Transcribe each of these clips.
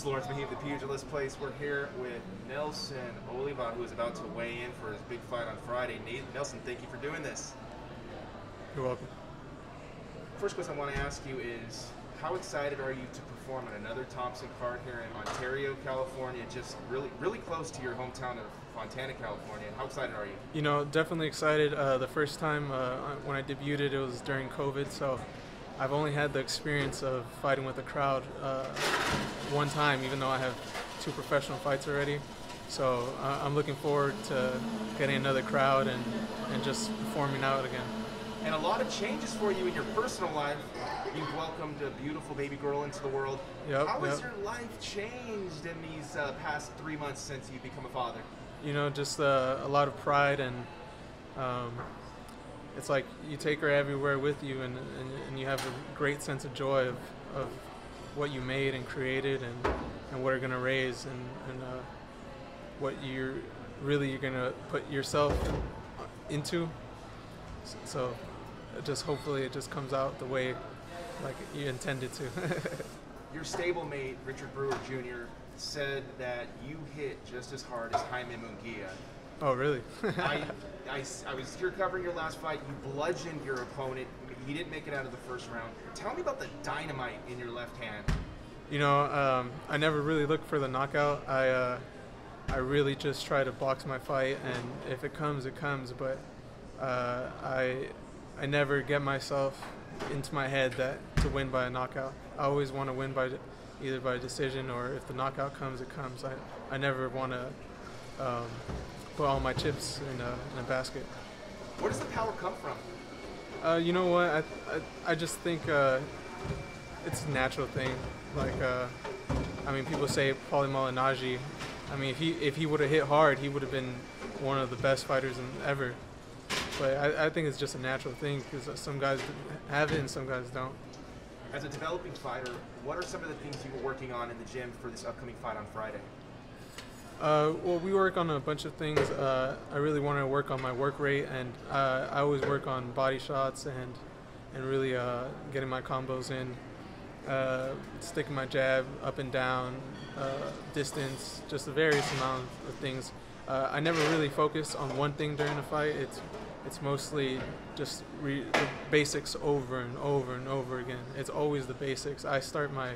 Lawrence Mahib, the Pugilist place. We're here with Nelson Oliva, who is about to weigh in for his big fight on Friday. Nelson, thank you for doing this. You're welcome. First question I want to ask you is, how excited are you to perform in another Thompson card here in Ontario, California, just really close to your hometown of Fontana, California? How excited are you? You know, definitely excited. The first time when I debuted it was during COVID, so I've only had the experience of fighting with a crowd one time, even though I have 2 professional fights already. So I'm looking forward to getting another crowd and just performing out again. And a lot of changes for you in your personal life. You've welcomed a beautiful baby girl into the world. Yep, How has your life changed in these past 3 months since you've become a father? You know, just a lot of pride, and it's like you take her everywhere with you, and you have a great sense of joy of what you made and created, and what you're going to raise, and what you're going to put yourself into. So just hopefully it just comes out the way like you intended to. Your stablemate, Richard Brewer Jr., said that you hit just as hard as Jaime Munguia. Oh, really? I was here covering your last fight. You bludgeoned your opponent. He didn't make it out of the first round. Tell me about the dynamite in your left hand. You know, I never really looked for the knockout. I really just try to box my fight, and if it comes, it comes. But I never get myself into my head that to win by a knockout. I always want to win by either by decision, or if the knockout comes, it comes. I never want to put all my chips in a basket. Where does the power come from? You know what? I just think it's a natural thing. Like I mean, people say Paulie Malignaggi. I mean, if he would have hit hard, he would have been one of the best fighters ever. But I think it's just a natural thing, because some guys have it and some guys don't. As a developing fighter, what are some of the things you were working on in the gym for this upcoming fight on Friday? Well, we work on a bunch of things. I really want to work on my work rate, and I always work on body shots and really getting my combos in, sticking my jab up and down, distance, just a various amount of things. I never really focus on one thing during a fight. It's mostly just the basics over and over and over again. It's always the basics. I start my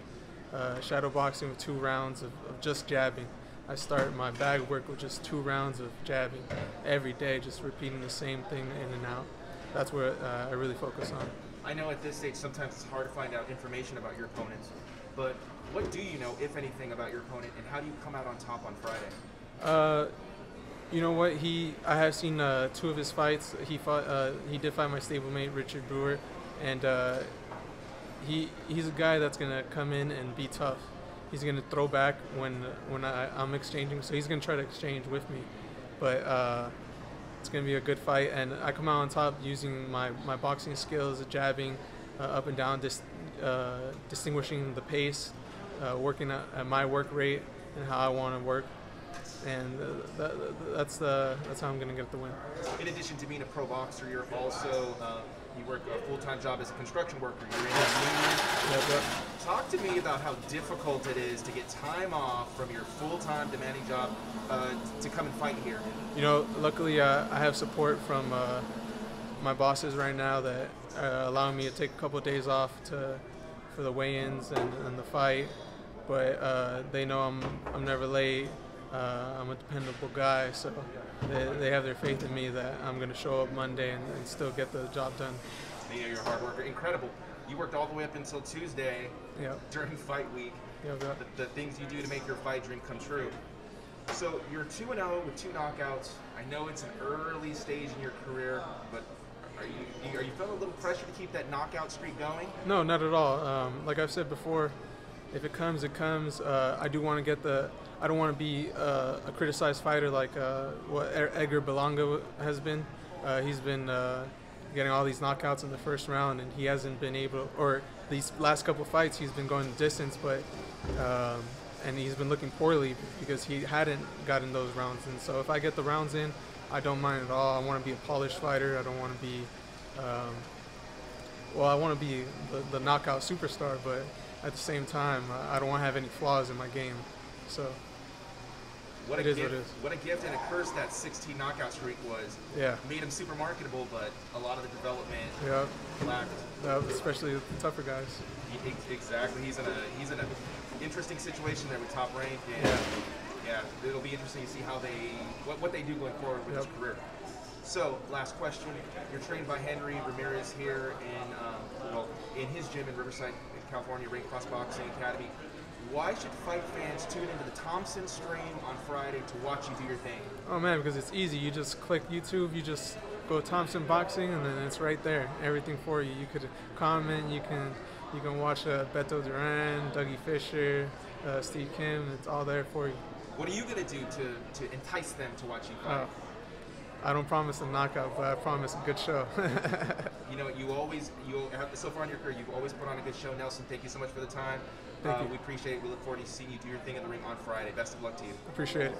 shadow boxing with 2 rounds of just jabbing. I start my bag work with just 2 rounds of jabbing every day, just repeating the same thing in and out. That's what I really focus on. I know at this stage sometimes it's hard to find out information about your opponents, but what do you know, if anything, about your opponent, and how do you come out on top on Friday? You know what? I have seen 2 of his fights. He did fight my stablemate Richard Brewer, and he's a guy that's gonna come in and be tough. He's gonna throw back when I'm exchanging, so he's gonna try to exchange with me. But it's gonna be a good fight, and I come out on top using my boxing skills, jabbing up and down, distinguishing the pace, working at my work rate and how I want to work. And that's how I'm going to get the win. In addition to being a pro boxer, you're also you work a full-time job as a construction worker. You're in a union. Yep. Talk to me about how difficult it is to get time off from your full-time demanding job to come and fight here. You know, luckily I have support from my bosses right now that are allowing me to take a couple of days off for the weigh-ins and the fight. But they know I'm never late. I'm a dependable guy, so they have their faith in me that I'm going to show up Monday and still get the job done. You know, you're a hard worker. Incredible. You worked all the way up until Tuesday. Yep. During fight week. Yep. The things you do to make your fight dream come true. So you're 2-0 with 2 knockouts. I know it's an early stage in your career, but are you feeling a little pressure to keep that knockout streak going? No, not at all. Like I've said before, if it comes, it comes. I do want to get I don't want to be a criticized fighter like what Edgar Berlanga has been. He's been getting all these knockouts in the first round, and he hasn't been able, or these last couple fights, he's been going the distance, but and he's been looking poorly because he hadn't gotten those rounds. And so if I get the rounds in, I don't mind at all. I want to be a polished fighter. I don't want to be, well, I want to be the knockout superstar, but at the same time, I don't want to have any flaws in my game. So What it a is gift! what it is. What a gift and a curse that 16 knockout streak was. Yeah. Made him super marketable, but a lot of the development Yep. lacked. Especially the tougher guys. Exactly. He's in an interesting situation there with Top Rank, and yeah, it'll be interesting to see how what they do going forward with his career. So, last question. You're trained by Henry Ramirez here in his gym in Riverside, California, Ring Cross Boxing Academy. Why should fight fans tune into the Thompson stream on Friday to watch you do your thing? Oh man, because it's easy. You just click YouTube, you just go Thompson Boxing, and then it's right there. Everything for you. You could comment. You can watch Beto Duran, Dougie Fisher, Steve Kim. It's all there for you. What are you gonna do to entice them to watch you fight? I don't promise a knockout, but I promise a good show. You know, so far in your career, you've always put on a good show. Nelson, thank you so much for the time. Thank you. We appreciate it. We look forward to seeing you do your thing in the ring on Friday. Best of luck to you. Appreciate it.